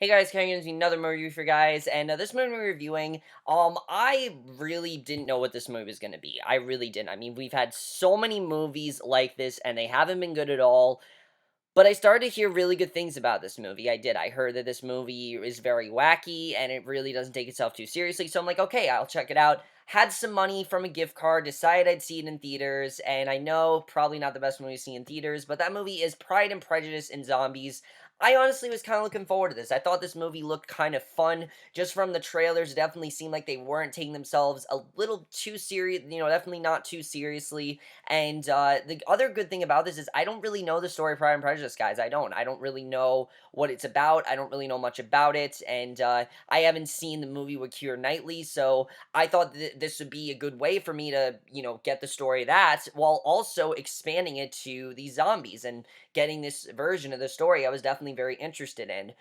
Hey guys, coming into another movie review for you guys, and this movie we're reviewing, I really didn't know what this movie was gonna be. I really didn't. I mean, we've had so many movies like this, and they haven't been good at all. But I started to hear really good things about this movie. I did. I heard that this movie is very wacky, and it really doesn't take itself too seriously. So I'm like, okay, I'll check it out. Had some money from a gift card, decided I'd see it in theaters, and I know probably not the best movie to see in theaters, but that movie is Pride and Prejudice and Zombies. I honestly was kind of looking forward to this. I thought this movie looked kind of fun. Just from the trailers, it definitely seemed like they weren't taking themselves a little too serious, definitely not too seriously. And the other good thing about this is I don't really know the story of Pride and Prejudice, guys. I don't. I don't really know what it's about. I don't really know much about it, and I haven't seen the movie with Keira Knightley, so I thought this would be a good way for me to, get the story of that while also expanding it to these zombies and getting this version of the story I was definitely very interested in.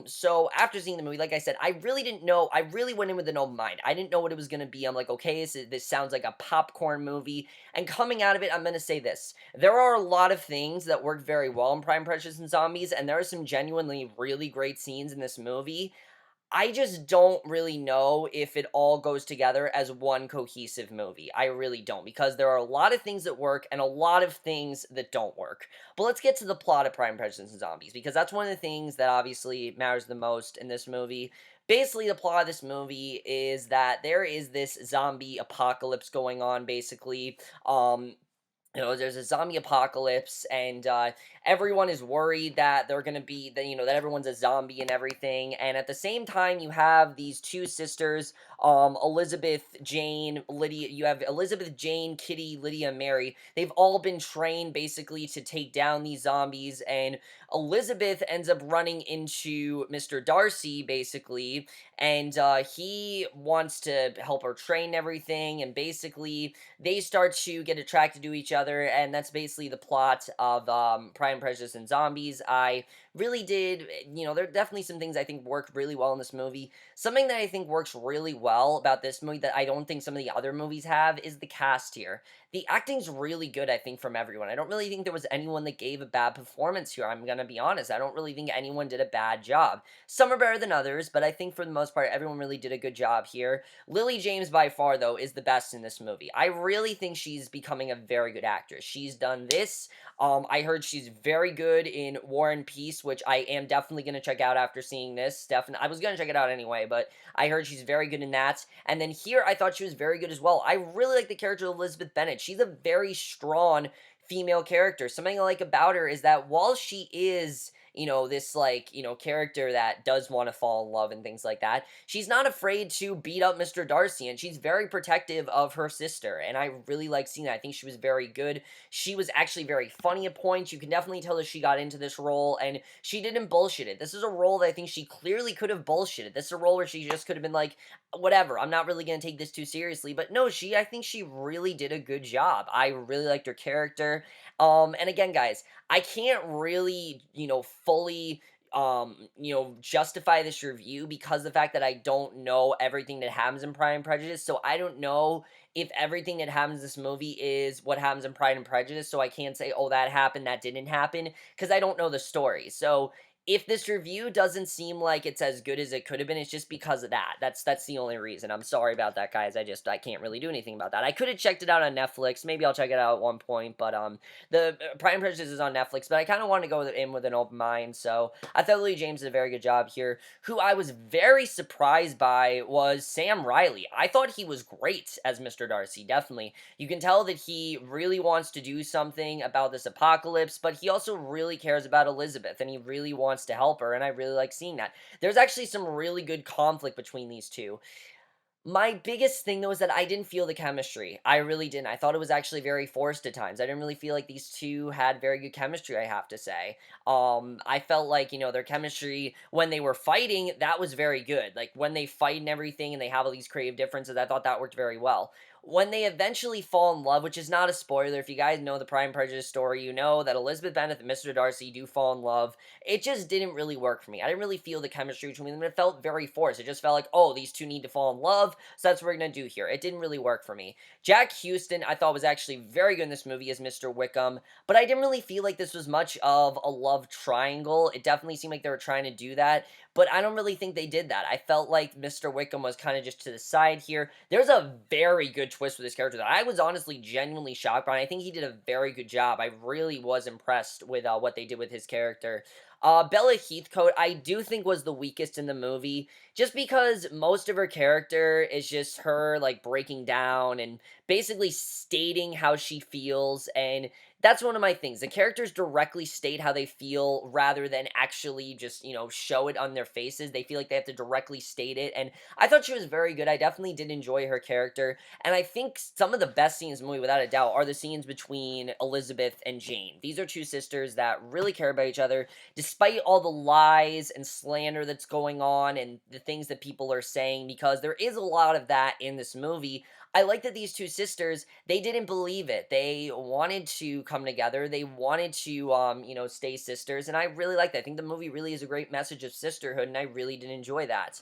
So after seeing the movie, like I said, I really didn't know. I really went in with an open mind. I didn't know what it was going to be. I'm like, okay, this sounds like a popcorn movie. And coming out of it, I'm going to say this. There are a lot of things that work very well in Prime Prejudice and Zombies, and there are some genuinely really great scenes in this movie. I just don't really know if it all goes together as one cohesive movie. I really don't, because there are a lot of things that work and a lot of things that don't work. But let's get to the plot of Prime Prejudice and Zombies, because that's one of the things that obviously matters the most in this movie. Basically, the plot of this movie is that there is this zombie apocalypse going on, basically. There's a zombie apocalypse, and everyone is worried that they're gonna be that that everyone's a zombie and everything. And at the same time, you have these two sisters, Elizabeth, Jane, Lydia. You have Elizabeth, Jane, Kitty, Lydia, and Mary. They've all been trained basically to take down these zombies, and Elizabeth ends up running into Mr. Darcy basically, and he wants to help her train everything, and basically they start to get attracted to each other, and that's basically the plot of Pride and Prejudice and Zombies. I really did, there are definitely some things I think work really well in this movie. Something that I think works really well about this movie that I don't think some of the other movies have is the cast here. The acting's really good, I think, from everyone. I don't really think there was anyone that gave a bad performance here. I'm gonna be honest. I don't really think anyone did a bad job. Some are better than others, but I think for the most part, everyone really did a good job here. Lily James, by far, though, is the best in this movie. I really think she's becoming a very good actress. She's done this. I heard she's very good in War and Peace, which I am definitely going to check out after seeing this. Definitely, I was going to check it out anyway, but I heard she's very good in that. And then here, I thought she was very good as well. I really like the character of Elizabeth Bennet. She's a very strong female character. Something I like about her is that while she is this like, character that does want to fall in love and things like that. She's not afraid to beat up Mr. Darcy, and she's very protective of her sister, and I really like seeing that. I think she was very good. She was actually very funny at points. You can definitely tell that she got into this role, and she didn't bullshit it. This is a role that I think she clearly could have bullshitted. This is a role where she just could have been like, whatever, I'm not really going to take this too seriously, but no, I think she really did a good job. I really liked her character. And again, guys, I can't really, fully justify this review because the fact that I don't know everything that happens in Pride and Prejudice. So I don't know if everything that happens in this movie is what happens in Pride and Prejudice. So I can't say, oh, that happened, that didn't happen, because I don't know the story. So if this review doesn't seem like it's as good as it could have been, it's just because of that. That's the only reason. I'm sorry about that, guys. I can't really do anything about that. I could have checked it out on Netflix. Maybe I'll check it out at one point, but the Pride and Prejudice is on Netflix, but I kind of wanted to go in with an open mind, so I thought Lily James did a very good job here. Who I was very surprised by was Sam Riley. I thought he was great as Mr. Darcy, definitely. You can tell that he really wants to do something about this apocalypse, but he also really cares about Elizabeth, and he really wants to help her, and I really like seeing that. There's actually some really good conflict between these two. My biggest thing, though, is that I didn't feel the chemistry. I really didn't. I thought it was actually very forced at times. I didn't really feel like these two had very good chemistry, I have to say. I felt like, their chemistry when they were fighting, that was very good. Like, when they fight and everything and they have all these creative differences, I thought that worked very well. when they eventually fall in love, which is not a spoiler, if you guys know the Pride and Prejudice story, you know that Elizabeth Bennet and Mr. Darcy do fall in love. It just didn't really work for me. I didn't really feel the chemistry between them. It felt very forced. It just felt like, oh, these two need to fall in love, so that's what we're gonna do here. It didn't really work for me. Jack Huston, I thought was actually very good in this movie as Mr. Wickham, but I didn't really feel like this was much of a love triangle. It definitely seemed like they were trying to do that, but I don't really think they did that. I felt like Mr. Wickham was kind of just to the side here. There's a very good twist with this character that I was honestly genuinely shocked by, and I think he did a very good job. I really was impressed with what they did with his character. Bella Heathcote, I do think was the weakest in the movie, just because most of her character is just her, like, breaking down and basically stating how she feels, and that's one of my things. The characters directly state how they feel rather than actually just, show it on their faces. They feel like they have to directly state it, and I thought she was very good. I definitely did enjoy her character, and I think some of the best scenes in the movie, without a doubt, are the scenes between Elizabeth and Jane. These are two sisters that really care about each other, despite all the lies and slander that's going on and the things that people are saying, because there is a lot of that in this movie. I like that these two sisters, they didn't believe it. They wanted to come together. They wanted to, stay sisters, and I really like that. I think the movie really is a great message of sisterhood, and I really did enjoy that.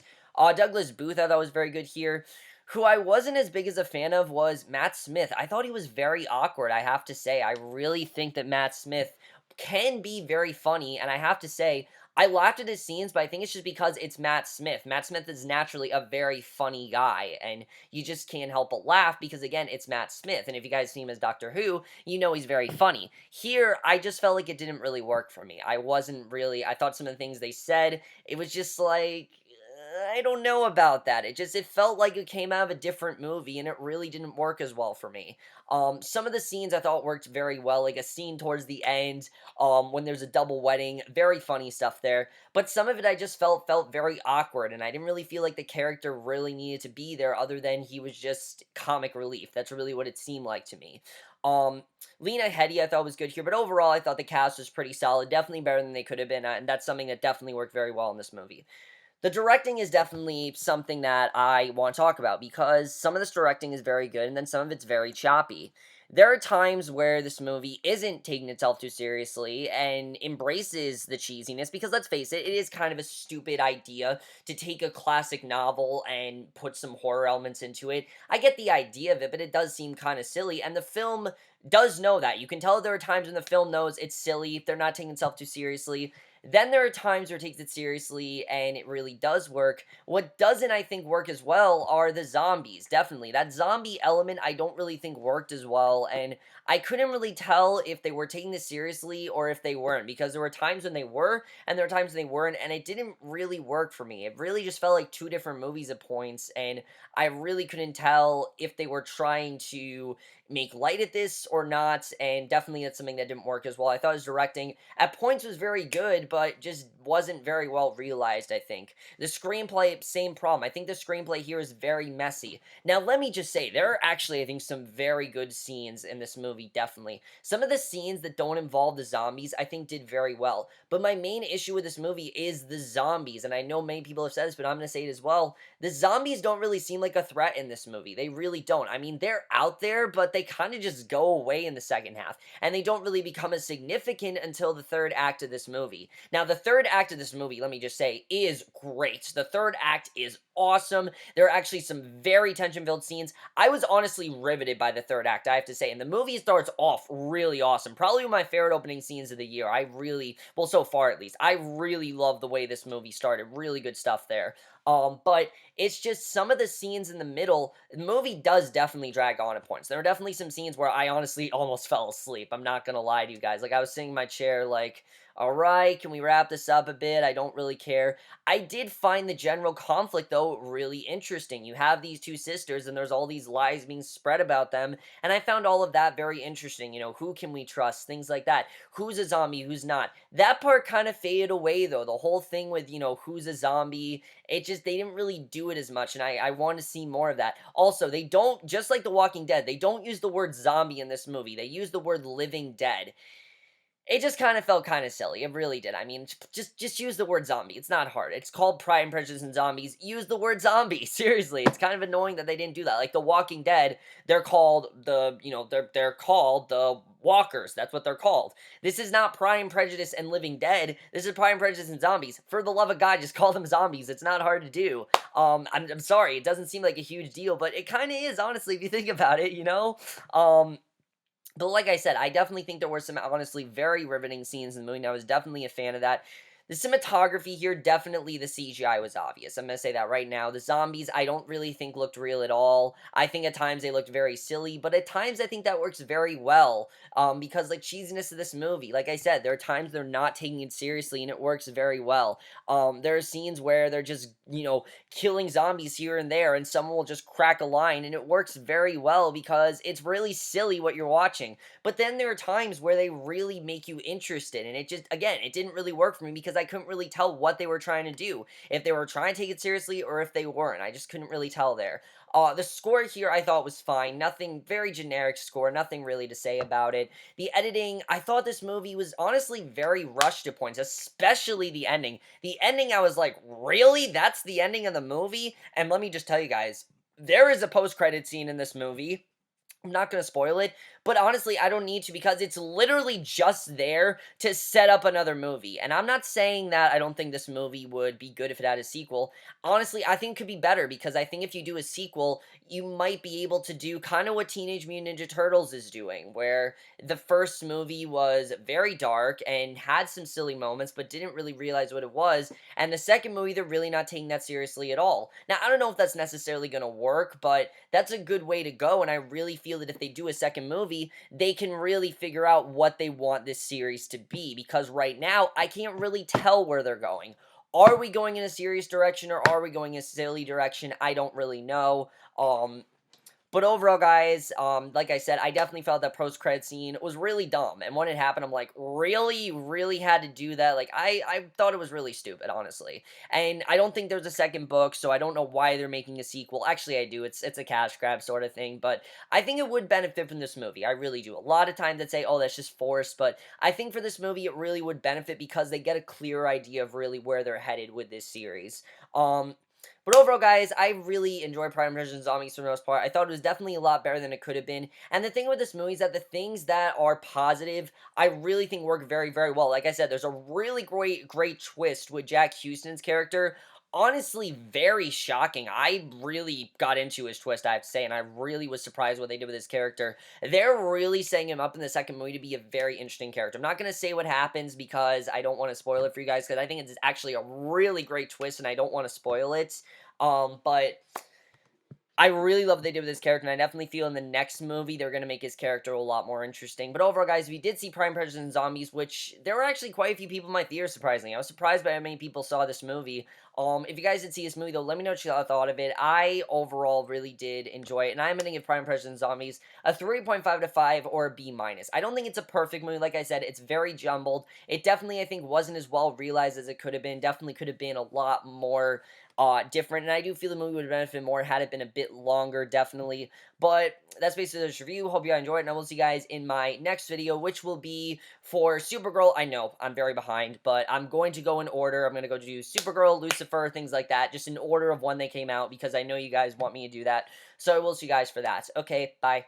Douglas Booth, I thought was very good here. Who I wasn't as big as a fan of was Matt Smith. I thought he was very awkward, I have to say. I really think that Matt Smith can be very funny, and I have to say, I laughed at his scenes, but I think it's just because it's Matt Smith. Matt Smith is naturally a very funny guy, and you just can't help but laugh because, again, it's Matt Smith. And if you guys see him as Doctor Who, you know he's very funny. Here, I just felt like it didn't really work for me. I thought some of the things they said, it was just like, I don't know about that. It felt like it came out of a different movie, and it really didn't work as well for me. Some of the scenes I thought worked very well, like a scene towards the end, when there's a double wedding, very funny stuff there. But some of it I just felt very awkward, and I didn't really feel like the character really needed to be there, other than he was just comic relief. That's really what it seemed like to me. Um, Lena Headey I thought was good here, but overall I thought the cast was pretty solid, definitely better than they could have been, and that's something that definitely worked very well in this movie. The directing is definitely something that I want to talk about because some of this directing is very good and then some of it's very choppy. There are times where this movie isn't taking itself too seriously and embraces the cheesiness because let's face it, it is kind of a stupid idea to take a classic novel and put some horror elements into it. I get the idea of it, but it does seem kind of silly, and the film does know that. You can tell there are times when the film knows it's silly, they're not taking itself too seriously. Then there are times where it takes it seriously and it really does work. What doesn't, I think, work as well are the zombies. Definitely. That zombie element I don't really think worked as well, and I couldn't really tell if they were taking this seriously or if they weren't, because there were times when they were, and there were times when they weren't, and it didn't really work for me. It really just felt like two different movies at points, and I really couldn't tell if they were trying to make light at this or not, and definitely that's something that didn't work as well. I thought his directing at points was very good, but just wasn't very well realized, I think. The screenplay, same problem. I think the screenplay here is very messy. Now, let me just say, there are actually, I think, some very good scenes in this movie, definitely. Some of the scenes that don't involve the zombies, I think, did very well. But my main issue with this movie is the zombies, and I know many people have said this, but I'm going to say it as well. The zombies don't really seem like a threat in this movie. They really don't. I mean, they're out there, but they kind of just go away in the second half, and they don't really become as significant until the third act of this movie. Now, the third act of this movie, let me just say, is great. The third act is awesome. There are actually some very tension-filled scenes. I was honestly riveted by the third act, I have to say, and the movie starts off really awesome. Probably one of my favorite opening scenes of the year. Well, so far at least, I really love the way this movie started. Really good stuff there. But it's just some of the scenes in the middle, the movie does definitely drag on at points. There are definitely some scenes where I honestly almost fell asleep. I'm not gonna lie to you guys. Like, I was sitting in my chair like, alright, can we wrap this up a bit? I don't really care. I did find the general conflict, though, really interesting. You have these two sisters, and there's all these lies being spread about them, and I found all of that very interesting. Who can we trust? Things like that. Who's a zombie, who's not? That part kind of faded away, though. The whole thing with, who's a zombie, they didn't really do it as much, and I want to see more of that. Also, they don't, just like The Walking Dead, they don't use the word zombie in this movie. They use the word living dead. It just kind of felt kind of silly. It really did. I mean, just use the word zombie. It's not hard. It's called Pride and Prejudice and Zombies. Use the word zombie. Seriously, it's kind of annoying that they didn't do that. Like The Walking Dead, they're called they're called the Walkers. That's what they're called. This is not Pride and Prejudice and Living Dead. This is Pride and Prejudice and Zombies. For the love of God, just call them zombies. It's not hard to do. I'm sorry. It doesn't seem like a huge deal, but it kind of is, honestly, if you think about it. But like I said, I definitely think there were some honestly very riveting scenes in the movie, and I was definitely a fan of that. The cinematography here, definitely the CGI was obvious. I'm going to say that right now. The zombies, I don't really think looked real at all. I think at times they looked very silly, but at times I think that works very well. Because like cheesiness of this movie, like I said, there are times they're not taking it seriously, and it works very well. There are scenes where they're just, killing zombies here and there, and someone will just crack a line, and it works very well because it's really silly what you're watching. But then there are times where they really make you interested, and it just, again, it didn't really work for me because I couldn't really tell what they were trying to do. If they were trying to take it seriously or if they weren't. I just couldn't really tell there. The score here I thought was fine. Nothing, very generic score, nothing really to say about it. The editing, I thought this movie was honestly very rushed at points, especially the ending. The ending, I was like, really? That's the ending of the movie? And let me just tell you guys, there is a post-credit scene in this movie. I'm not going to spoil it, but honestly, I don't need to because it's literally just there to set up another movie. And I'm not saying that I don't think this movie would be good if it had a sequel. Honestly, I think it could be better because I think if you do a sequel, you might be able to do kind of what Teenage Mutant Ninja Turtles is doing, where the first movie was very dark and had some silly moments, but didn't really realize what it was. And the second movie, they're really not taking that seriously at all. Now, I don't know if that's necessarily going to work, but that's a good way to go, and I really feel that if they do a second movie, they can really figure out what they want this series to be, because right now, I can't really tell where they're going. Are we going in a serious direction, or are we going in a silly direction? I don't really know. But overall, guys, like I said, I definitely felt that post-credit scene was really dumb. And when it happened, I'm like, really? You really had to do that? Like, I thought it was really stupid, honestly. And I don't think there's a second book, so I don't know why they're making a sequel. Actually, I do. It's a cash grab sort of thing. But I think it would benefit from this movie. I really do. A lot of times that say, oh, that's just forced. But I think for this movie, it really would benefit because they get a clear idea of really where they're headed with this series. But overall, guys, I really enjoyed Pride and Prejudice and Zombies for the most part. I thought it was definitely a lot better than it could have been. And the thing with this movie is that the things that are positive, I really think work very, very well. Like I said, there's a really great twist with Jack Huston's character. Honestly, very shocking. I really got into his twist, I have to say, and I really was surprised what they did with his character. They're really setting him up in the second movie to be a very interesting character. I'm not going to say what happens because I don't want to spoil it for you guys, because I think it's actually a really great twist, and I don't want to spoil it. But I really love what they did with his character, and I definitely feel in the next movie they're going to make his character a lot more interesting. But overall, guys, we did see Prime Prejudice and Zombies, which there were actually quite a few people in my theater, surprisingly. I was surprised by how many people saw this movie. If you guys did see this movie, though, let me know what you thought of it. I, overall, really did enjoy it, and I'm going to give Prime Prejudice and Zombies a 3.5 to 5 or a B-. I don't think it's a perfect movie, like I said. It's very jumbled. It definitely, I think, wasn't as well realized as it could have been. Definitely could have been a lot more different, and I do feel the movie would have benefited more had it been a bit longer, definitely. But that's basically this review. Hope you guys enjoyed it, and I will see you guys in my next video, which will be for Supergirl. I know, I'm very behind, but I'm going to go in order. I'm going to go do Supergirl, Lucifer, things like that, just in order of when they came out, because I know you guys want me to do that. So I will see you guys for that. Okay, bye.